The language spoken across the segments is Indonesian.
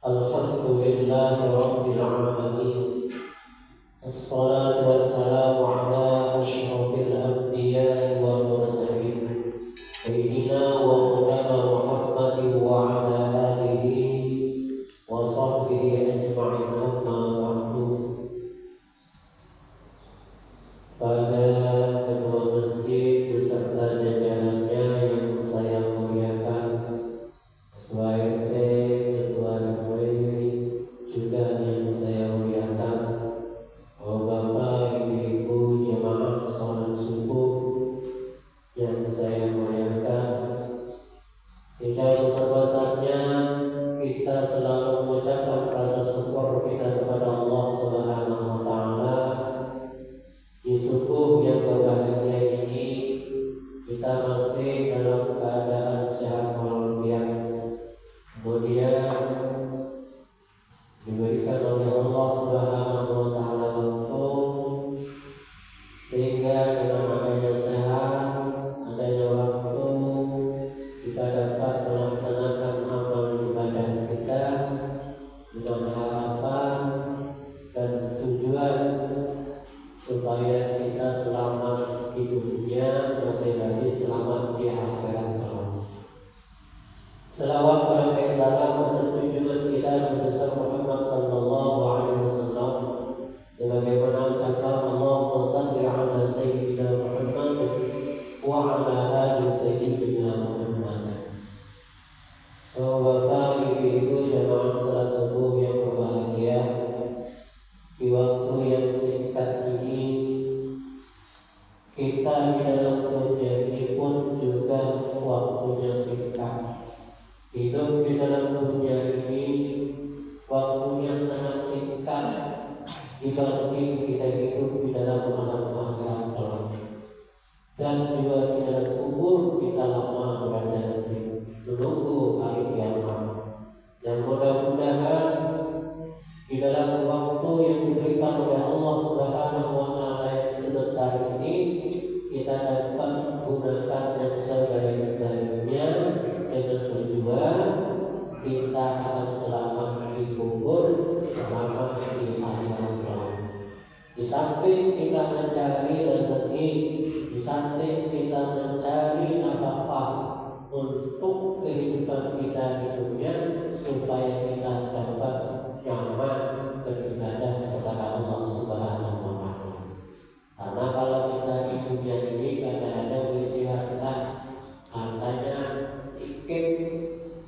Alhamdulillahi Rabbil Alamin. Assalatu wassalamu ala asyrafil anbiya'i wal mursalin Sayyidina wa maulana Muhammadin wa ala alihi wa sahbihi ajma'in, amma ba'du. Pada ketua masjid beserta jajarannya yang saya muliakan, Ketua RT, Ketua RW, juga yang saya muliakan, Bapak, Ibu-ibu jemaah salat subuh yang saya muliakan, tidak bosan-bosannya kita selalu mengucapkan rasa syukur kita kepada Allah Subhanahu wa Ta'ala. Di subuh yang berbahagia ini kita masih dalam keadaan sehat walafiat, kemudian diberikan oleh Allah Subhanahu wa Ta'ala waktu sehingga dengan adanya sehat, adanya waktu, kita dapat melaksanakan amal ibadah kita dengan harapan dan tujuan supaya kita selamat di dunia dan lagi selamat di akhirat kelak. Selawat berbagai salam atas junjungan kita Nabi Muhammad sallallahu alaihi wasallam, sebagaimana ucapan Allahumma shalli ala sayyidina Muhammad wa ala ali sayyidina Muhammad. Bapak, Ibu-ibu jemaah salat subuh yang berbahagia, di waktu yang singkat ini kita di dalam dunia ini pun juga waktunya singkat. Hidup di dalam dunia ini waktunya sangat singkat dibanding kita hidup di dalam alam akhirat kelak. Dan juga di dalam kubur kita lama berada menunggu hari kiamat. Dan mudah-mudahan di dalam waktu yang diberikan oleh Allah Subhanahu wa Ta'ala yang sebentar ini kita dapat menggunakan yang sebaik-baiknya dengan tujuan kita akan selamat di kubur, selamat di akhirat kelak. Di samping kita mencari rezeki, di samping kita mencari nafkah untuk kehidupan kita di dunia, supaya kita dapat nyaman beribadah kepada Allah Subhanahu wa Ta'ala. Karena kalau kita di dunia ini kadang-kadang isi hartanya sedikit,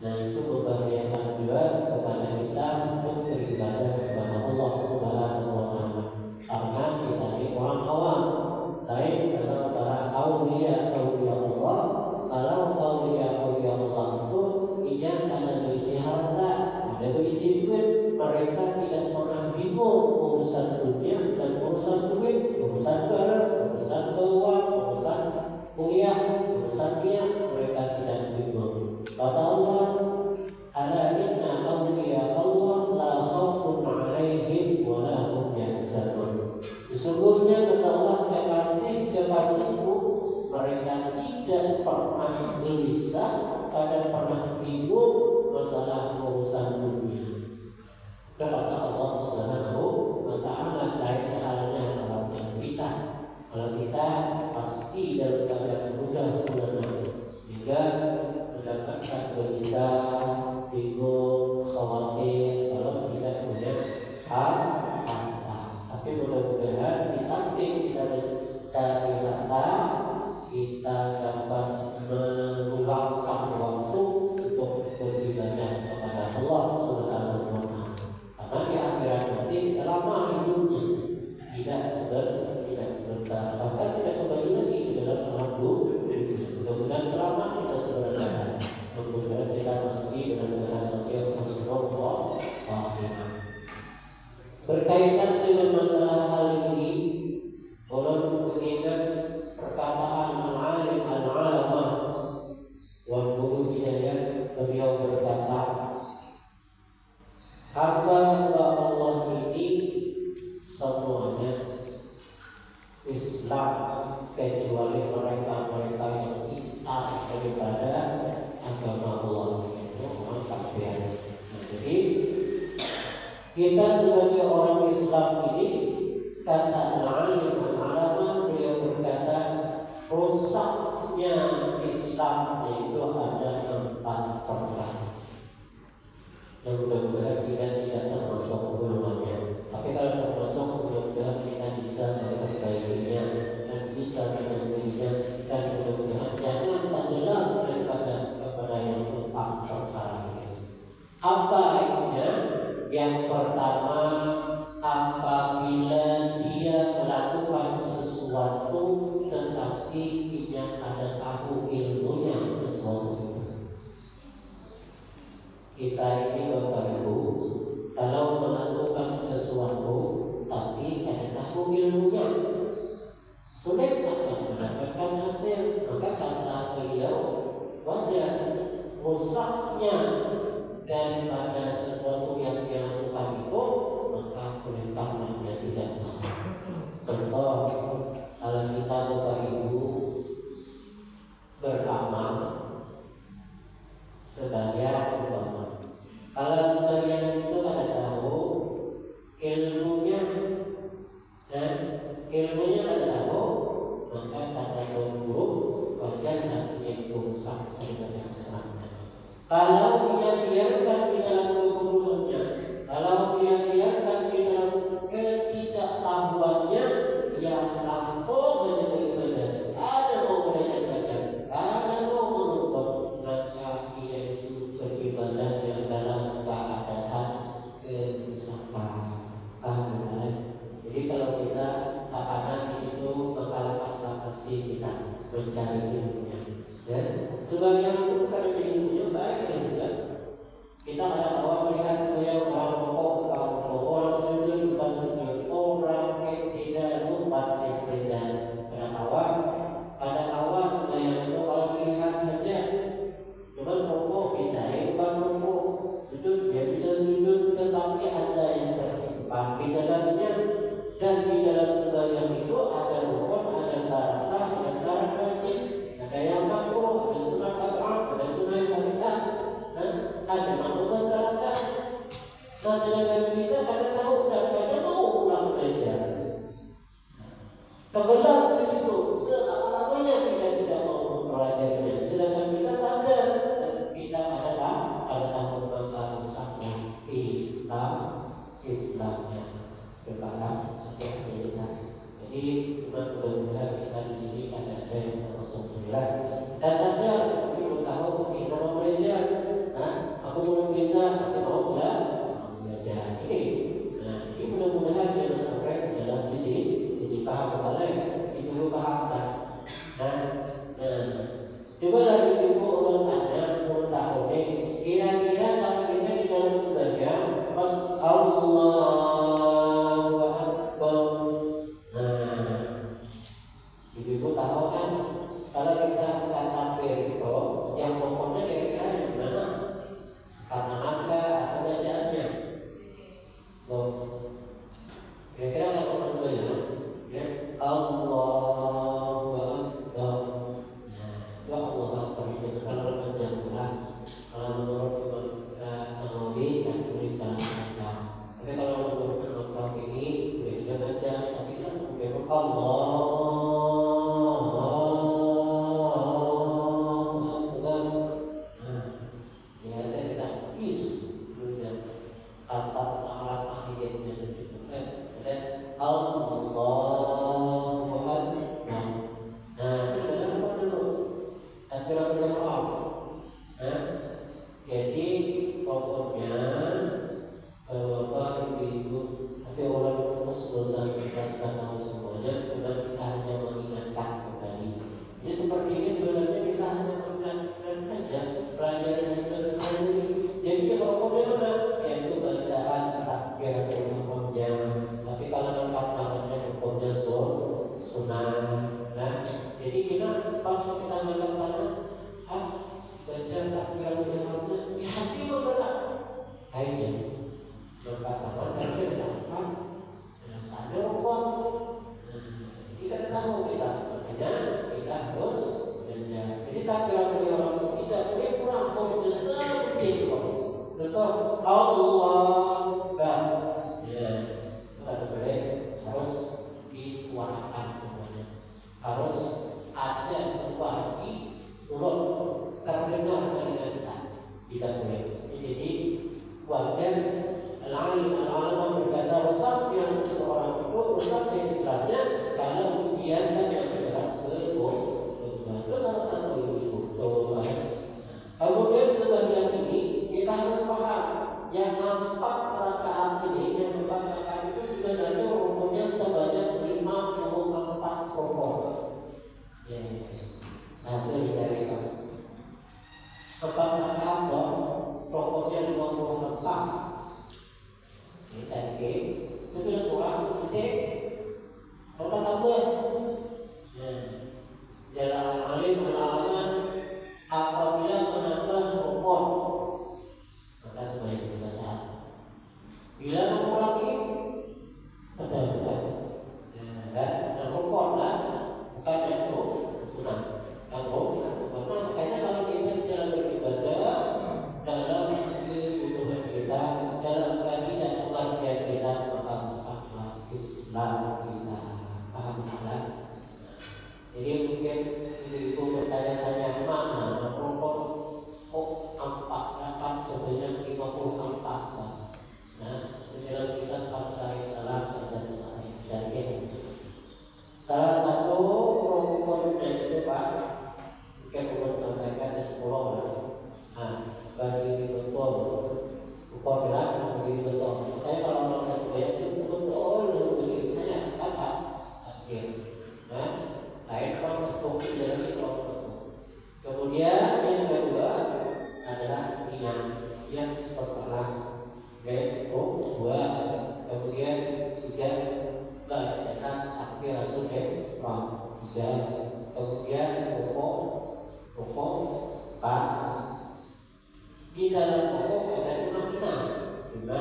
nah itu membahayakan juga kepada kita untuk beribadah kepada Allah Subhanahu wa Ta'ala. Karena kita ini orang awam, lain kalau para aulia Allah. Kalau aulia Allah itu ia ada berisi harta, ada berisi duit, mereka tidak pernah bingung urusan dunia dan urusan duit, urusan beras, urusan keuangan, urusan kuliah, urusan dia, mereka tidak bingung. Kata Allah, ala inna awliya Allah la khawfun alaihim wa la hum yahzanun. Sesungguhnya kata Allah, kekasihku mereka tidak pernah gelisah, tidak pernah bingung masalah urusan dunia. Kata Allah Subhanahu wa Ta'ala, lain halnya kalau kita. Kalau kita pasti dalam keadaan mudah hingga mendapatkan gelisah, bingung, khawatir kalau tidak punya harta. Tapi mudah-mudahan di samping kita mencari harta, kita dapat meluangkan waktu untuk beribadah kepada Allah Subhanahu wa Ta'ala. Karena di akhirat nanti kita lama hidupnya, tidak sebentar, bahkan tidak kembali lagi ke dalam alam dunia. Mudah-mudahan selamat kita sebentar. Mudah-mudahan kita masuki dengan keadaan yang husnul khatimah. Berkaitan dengan masalah hal ini, ulun mengingat perkataan al-alim al-alamah Wan Guru Hidayat. Beliau berkata, hamba Allah ini semuanya Islam kecuali mereka-mereka yang ingkar daripada agama Allah, itu orang kafir. Kita sebagai orang Islam ini, kata al-alim al-alama, beliau berkata rusaknya Islam itu ada 4 perkara. Yang mudah-mudahan kita tidak termasuk golongannya. Tapi kalau termasuk, mudah-mudahan kita bisa memperbaikinya dan bisa menjadinya, dan mudah-mudahan jangan tenggelam kepada yang 4 perkara ini. Apa akhirnya? Yang pertama, apabila dia melakukan sesuatu tetapi tidak ada tahu ilmunya sesuatu itu. Kita ini Bapak Ibu, kalau melakukan sesuatu tapi tidak tahu ilmunya, sulit akan mendapatkan hasil. Maka kata beliau, wajar rusaknya daripada sesuatu yang dilakukan itu, maka perintahnya dia tidak tahu. Contoh, kalau kita Bapak Ibu beramal sebagian umpama, kalau sebagian itu ada tahu ilmunya dan ilmunya ada tahu, maka kata guru wajar nantinya itu rusak daripada keselamatan. Kalau dia biarkan di dalam kebodohannya, kalau dia biarkan di dalam ketidaktahuannya, yang langsung menjadi ibadah, ada mau belajar baca, ada mau menuntut, maka dia itu beribadah yang dalam keadaan kerusakan. Jadi kalau kita tak ada di situ, maka lepas-lepasi kita mencari ilmunya. Ya, sebagian itu bukan ilmunya baik juga. Kita ada awal melihat yang orang rokok, orang sujud, bukan sujud, orang tidak lupa tidak. Pada awal sebagian itu kalau dilihat saja, cuma rokok bisa, bukan rokok, sujud dia bisa sujud, tetapi ada yang tersimpan di dalamnya, dan di dalam sebagian itu ada rukun, ada syarat sah, ada syarat wajib, ada yang makruh, ada sunat ab'ad, ada sunat habitat, ada makruh terangkat. Nah, sedangkan kita kadang tahu dan kadang mau pulang belajar, tenggelam di situ, selama-lamanya kita tidak mau mempelajarinya. Sedangkan kita sadar dan kita adalah tahu maka rusaknya Islamnya berbakat kita. Jadi mudah-mudahan kita di sini ada yang termasuk benar. Kita sadar, tapi belum tahu kita mau belajar. Aku belum bisa, tapi mau belajar ini. Nah, ini mudah-mudahan jangan sampai dalam sisi paham kembali, itu dulu paham tak. Coba lagi ibu orang tanya, orang tahu nih, kira-kira kalau kita di dalam sebagian pas Allahu Akbar. Ibu tahu kan, kalau kita bukan takbir itu, yang pokoknya kira-kira yang mana? Karena angka atau bacaannya. Kira-kira kalau maksudnya, ya Allahu Akbar. Nah, Allahu Akbar itu kalau panjang bulan, kalau menurut Nawawi dan berikan kata. Tapi kalau menurut Nawawi ini, beda baca. Tapi kan beda Allah. boleh. Jadi wajar al-ulama berkata rusaknya seseorang itu rusaknya Islamnya kalau membiarkan yang segera berdoa. Itu salah satu itu doa. Kemudian sebagian ini kita harus paham yang 4 rakaat ini, yang 4 rakaat itu sebenarnya rukunnya sebanyak 54 rukun. Ya, nah itu dicarikan 4 rakaat dong, rukunnya 54. Ini tadi itu sudah kurang sedikit. Kita tambah. Jalan alim alaman apabila menambah rukun maka sebaiknya dibaca. Bila mengurangi betul. Dan rukun lah, bukan yang sunnah. Makanya kalau kita dalam beribadah, dalam kebutuhan kita, dalam keadaan pengertian kita, maka bersama Islam kita paham tak? Jadi mungkin ibu bertanya-tanya mana rukun 4 rakaat sebanyak 54. Nah, dalam kita pas dari salat dan dari salah satu rukun itu Pak, mungkin perlu sampaikan 10 lah. Nah, bagi betul, rukun bilang bagi betul. Saya kalau orang sebanyak itu betul beli hanya kata akhir. Nah, lain kelompok dalam kelompok. Kemudian yang kedua adalah niat yang pertama. Dua, kemudian 3 bacaan akhir atau tiga, kemudian pokok 4. Di dalam pokok ada 5.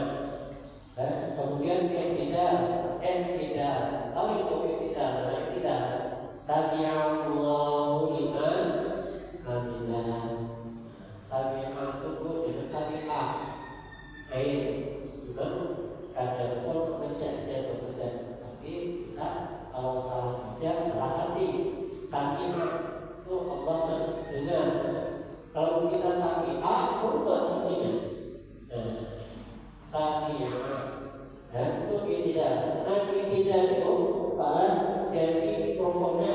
Kemudian tidak tahu itu tidak Sami'allahu liman hamidah. Sami'ah itu dengan sami'ah air bukan kadang pun menjadi berbeda. Tapi kita kalau salah baca salah arti. Sami'ah itu Allah mendengar. Kalau kita sami'ah berubah artinya. Sami'ah dan itu tidak. Nah tidak itu malah jadi rukunnya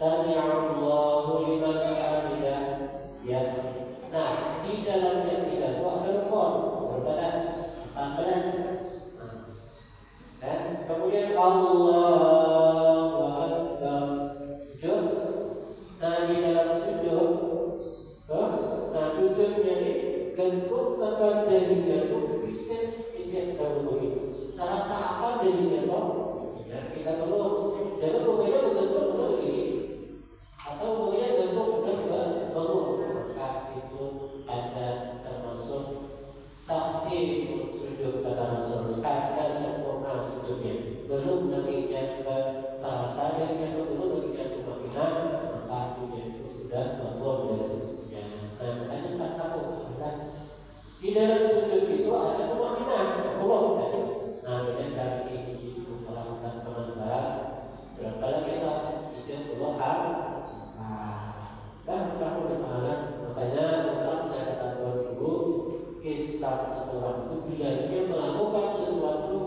Sami'allahu liman hamidah. Ya. Nah, di dalamnya tidak itu ada rukun berbeda 14. Dan kemudian Allahu Akbar sujud. Nah, di dalam sujud sujudnya ini bentuk kata darinya itu bisa dahulu. Salah apa darinya toh? Ya, kita perlu jangan pokoknya bentuk dulu ini atau pokoknya bentuk sudah bangun. Maka itu ada termasuk tahdir sujud kata Rasul, ada sempurna sujudnya. Belum lagi yang terasa yang belum lagi yang kemakmuran, maka itu sudah bangun dari sujudnya. Dan makanya tak tahu di dalam sujud itu ada kemakmuran 10. Nah, ini dari itu melakukan penasaran berapa kita itu puluhan. Kan selalu bermalam. Makanya Rasul menyatakan dulu Islam seseorang itu bila dia melakukan sesuatu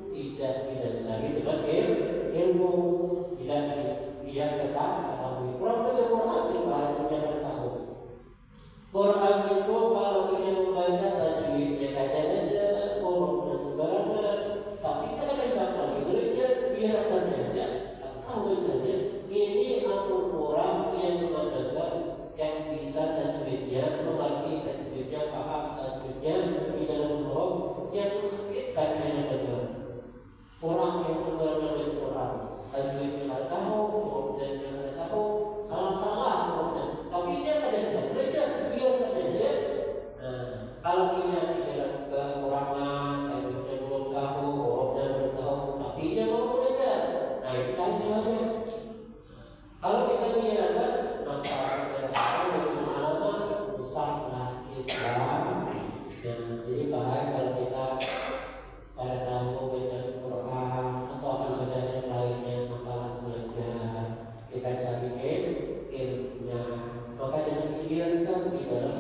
tidak didasari dengan ilmu, tidak dia ketahui. Kurang baca Quran juga dia tahu. Quran itu kalau ingin membaca tajwidnya kadang-kadang hurufnya sembarangan, tapi kadang-kadang lagi belajar biar saja tahu saja ini Al-Quran yang mengadakan yang bisa tajwidnya, mengerti tajwidnya, paham tajwidnya di dalam huruf yang sedikit hanya dengar. Orang yang sembarangan dengan Quran tajwidnya tidak tahu, hurufnya tidak tahu, salah hurufnya, tapi dia kadang-kadang belajar biar saja. Kalau dia di dalam kekurangan, tajwidnya belum tahu, hurufnya belum tahu, tapi dia mau belajar. Nah, itu halnya. Kalau kita biarkan, maka dengan alamat rusaklah Islam. Jadi baik kalau kita pada tahu baca Quran atau ibadah yang lainnya, maka belajar kita cari ilmunya. Maka jangan dibiarkan di dalam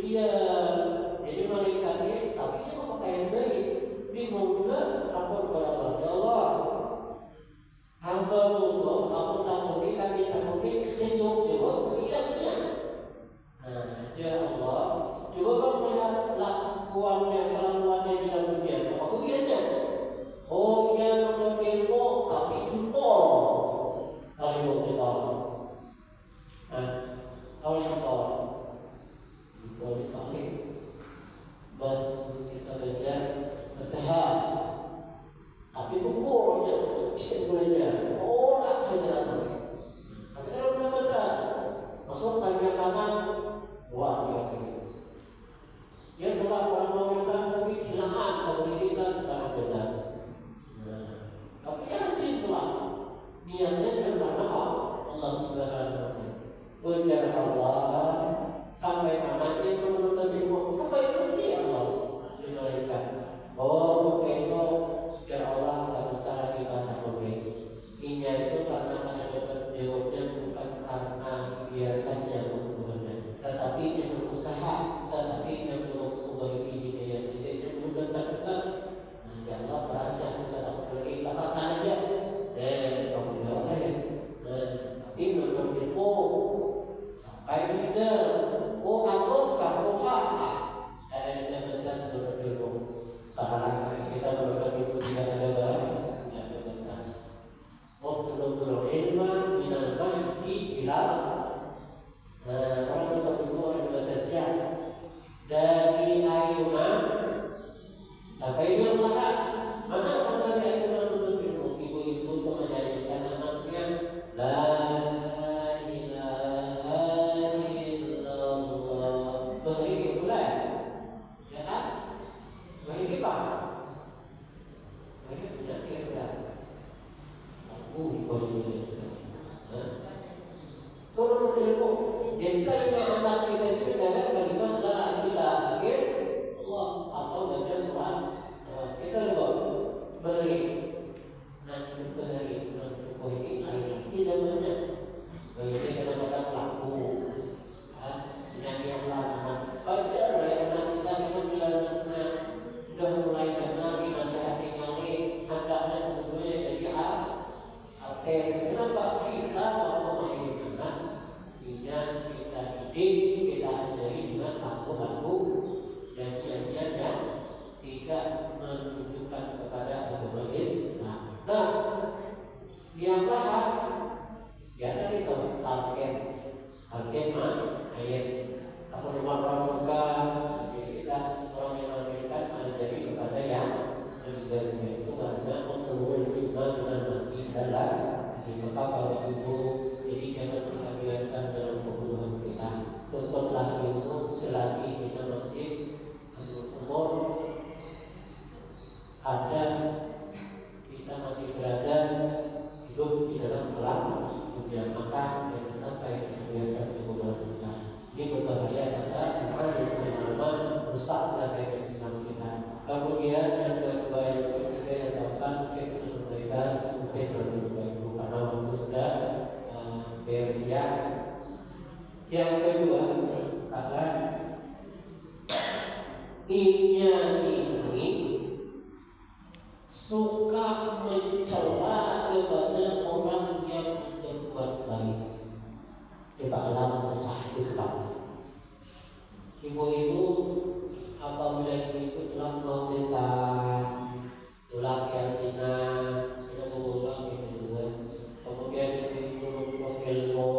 dia. Jadi malaikatnya tapi dia mau pakai yang baik. Bingung juga lapor kepada Allah. Ya Allah, hamba Allah, aku takuni, kami takuni, dia jawab, iya punya. Nah, ya Allah, coba kamu lihat kelakuannya di dalam dunia. Apa kerugiannya? Oh, dia menuntut ilmu tapi jupol. Kalau jupol. Nah, kalau jupol dibalik. Kita belajar bertahan. Tapi pukul aja, bolehnya. Oh, tak hanya terus. Tapi kalau benar-benar masuk tanya kanan, wah dia telah orang meminta tapi silakan kalau dirikan karena benar. Tapi jangan itulah niatnya karena Allah Subhanahu wa Ta'ala. Ujar Allah sampai mana dia menuntut ilmu sampai itu Allah dimulaikan. Oh, itu ya Allah tak usah lagi kata boleh. Ini itu karena ada dapat jawabnya bukan karena biarkannya pembunuhannya, tetapi yang berusaha, tetapi yang memperbaiki hidayah sedikit mudah tak dekat. Nah, ya Allah berada bisa tak boleh lepaskan aja. Kamu boleh. Tapi menurut ilmu sampai tidak. Oh, haruskah? Oh, apa? Yang tegas menurut ilmu. Karena kita menurut itu tidak ada batas. Utlubul ilma minal mahdi ila. Orang menurut itu ada batasnya. Dari ayunan sampai dia lahat. Mana dari ayunan menuntut ilmu? Ibu-ibu itu menyanyikan anaknya La ilaha illallah. Beri pula. Ya kan? Beri apa? Beri punya kira-kira. Aku boleh. Turun ilmu. Jadi kalau anak kita itu dalam kalimat la ilaha illallah atau baca surat kita lupa beri. Nah, beri untuk ini lain tidak banyak. Beri kadang-kadang laku. Nyanyi yang lama. Baca ya anak kita itu bila sudah mulai kenal dinasihati nyali hendaknya tentunya jadi kenapa kita mau melahirkan anak kita didik, kita ajari dengan laku-laku janjian-janjian yang tidak menunjukkan kepada agama Islam. Nah, yang paham ya tadi itu target ayat aku rumah orang muka. Jadi kita orang yang mengajarkan ajari kepada yang mengajarnya itu karena untuk lima dengan mati dalam di maka kalau itu jadi jangan kita biarkan dalam pembunuhan kita. Tutuplah itu selagi kita masih umur ada, kita masih berada hidup di dalam alam dunia, maka jangan sampai kita biarkan pembunuhan kita. Ini berbahaya kata pengalaman rusak dari Islam kita. Kemudian yang kedua, yang ketiga, yang keempat kita sampaikan seperti itu karena waktu sudah bersiap. Yang kedua adalah ini suka mencela kepada orang yang berbuat baik di dalam usaha Islam. Ibu-ibu apabila ibu telah melakukan tulang yasinan, kita berulang itu juga. Kemudian ibu ilmu,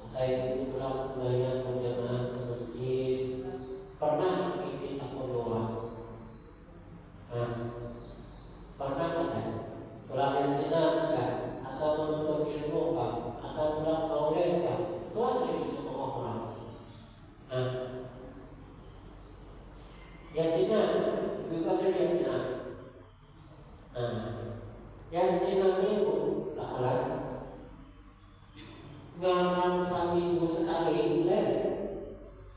atau ibu pulang sembahyang berjamaah ke masjid, pernah ini tak berdoa. Pernah ada tulang yasinan kan, atau menuntut ilmu kan, atau pulang maulid kan, selalu itu sama orang. Yasinan, bukan dari yasinan. Yasinan itu adalah ngaran seminggu sekali,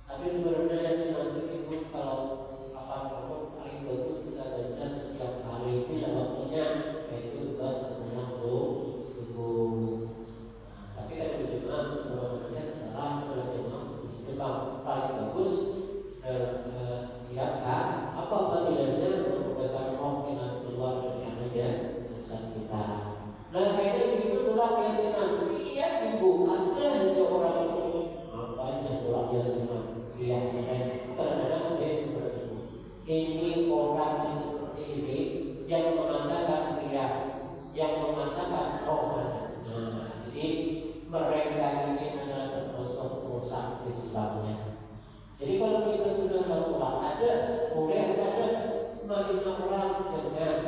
tapi sebenarnya yasinan itu kalau apa-apa paling bagus kita baca setiap hari bila waktunya, yaitu juga sebenarnya subuh. Tapi kalau berjemaah sebenarnya salah kalau jemaah paling bagus berniatkan apa fadilahnya menggunakan roh yang keluar daripada lisan kita. Nah, kayaknya itu tolak yasinan. Lihat ibu, ada aja orang itu apa aja tolak yasinan. Lihat kadang-kadang dia seperti itu. Ini orang yang seperti ini yang mengatakan pria, yang mengatakan roh. Nah, jadi mereka ini adalah termasuk perusak Islamnya. Jadi kalau kita sudah tahu ada, boleh ada, menghina orang jangan.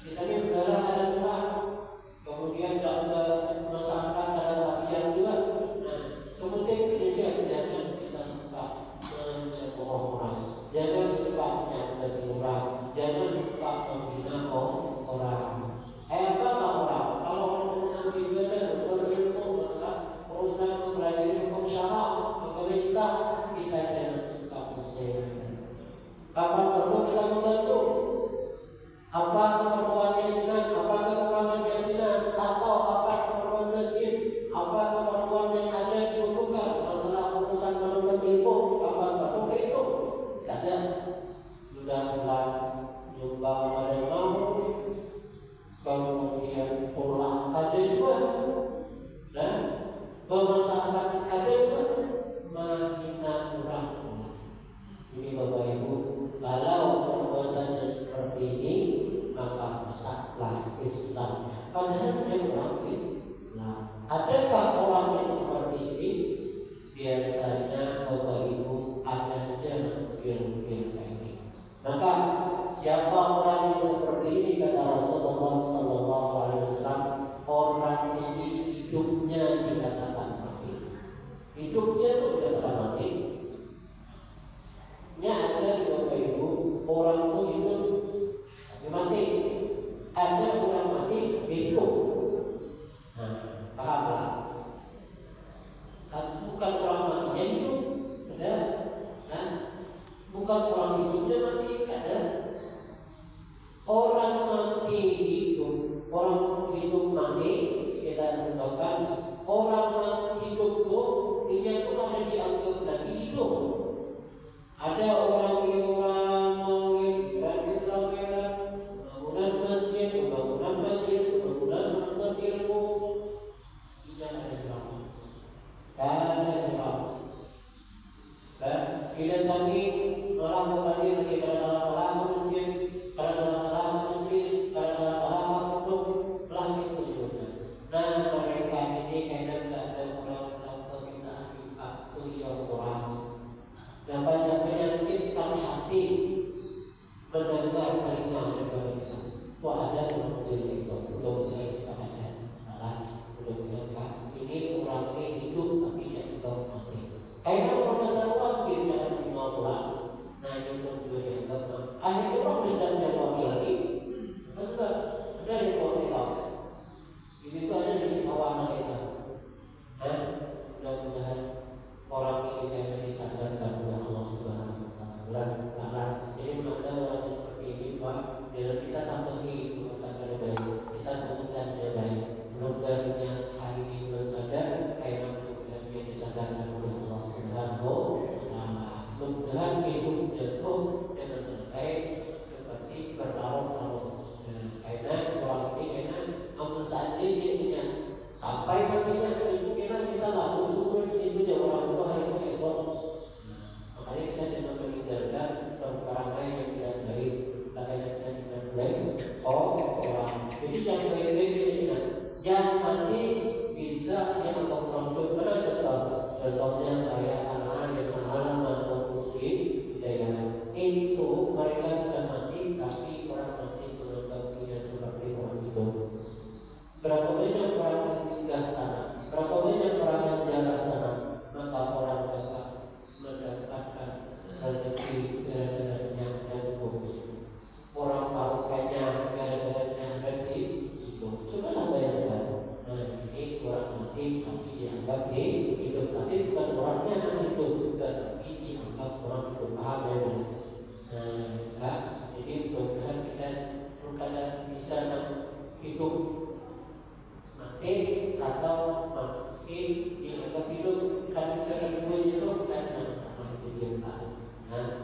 Kita ini udahlah ada orang, kemudian ada masyarakat ada tabiat juga. Nah, seperti itu jangan kita suka mencemooh orang, jangan suka menyakiti orang, jangan suka menghina orang. Apa orang? Kalau orang urusan ibadah, berilmu, masalah urusan mempelajari hukum syara, agama Islam, kita jangan suka pusing. Kapan perlu kita membantu? Apa keperluan yasinan? Apa kekurangan yasinan? Atau apa keperluan miskin? Apa keperluan yang ada dibutuhkan? Masalah urusan menuntut ilmu, apa perlu itu? Tidak. Sudahlah nyumbang pada mau, kemudian pulang ada juga, dan bermasyarakat ada juga, menghina orang. Ini Bapak Ibu, kalau perbuatannya seperti ini, maka rusaklah Islamnya. Padahal dia orang Islam. Adakah orang yang seperti ini? Biasanya Bapak Ibu ada yang ini. Maka siapa orang yang seperti ini, kata Rasulullah SAW, orang ini hidupnya dikatakan mati. Hidupnya itu dikatakan mati. Ada di Bapak Ibu, orang itu hidup tapi mati. Ada orang mati hidup. Nah, pahamlah. Bukan orang matinya hidup, ada. Nah, bukan orang hidupnya mati, ada. Orang mati hidup, orang hidup mati. Kita tentukan orang mati hidup itu, dia itu ada dianggap lagi hidup. Ada orang Islam bangunan masjid, bangunan majlis, bangunan menuntut ilmu, tidak ada drama, ada drama. Bila kami malah kembali kepada Allah masjid, kepada Allah majlis, kepada Allah makhluk, telah itu. Nah, mereka ini kayaknya tidak ada orang permintaan kuliah orang. Dan banyak kita hati mendengar telinga daripada kita. Wah, ada orang itu, mudah-mudahan kita ada. Malah mudah-mudahan ini orang ini hidup tapi dia juga mati. Kayaknya orang besar wakil jangan dimaulah. Nah, ini pun juga yang sama. Akhirnya orang tidak jawab lagi. Sebab ada yang mau tahu. Ini itu ada di kawanan kita. Mudah-mudahan orang ini yang disadarkan oleh Allah Subhanahu Wa Taala. Jadi ada orang seperti ini, Pak. Biar kita tambahi kekuatan terbaik, kita temukan yang baik. Mudah-mudahan hari ini bersadar, karena mudah-mudahan dia disadarkan oleh Allah Subhanahu Wa Taala. Mudah-mudahan hidup jatuh dengan sampai seperti berlarut-larut. Karena orang ini karena amal saja dia ingat sampai matinya itu kita lalu itu dia orang tua hari itu itu. Makanya kita jangan meninggalkan perangai yang tidak baik. Makanya kita tidak baik orang. Jadi yang baik-baik kita ingat. Yang mati bisa dianggap orang tua. Mana contohnya kayak anak yang anak putri hidayah itu mereka sudah mati tapi orang masih menganggap dia seperti orang itu. Berapa banyak orang yang singgah sana, berapa banyak orang yang ziarah sana, maka orang dapat mendapatkan rezeki gara-garanya dan bonus. Orang tahu kaya gara-garanya dari situ. Cobalah bayangkan. Nah, ini orang mati tapi dianggap hidup, tapi bukan orangnya yang hidup juga, tapi dianggap orang itu paham ya. Nah, jadi mudah-mudahan kita berkadang bisa hidup mati atau mati dianggap hidup kan sering itu karena itu Nah,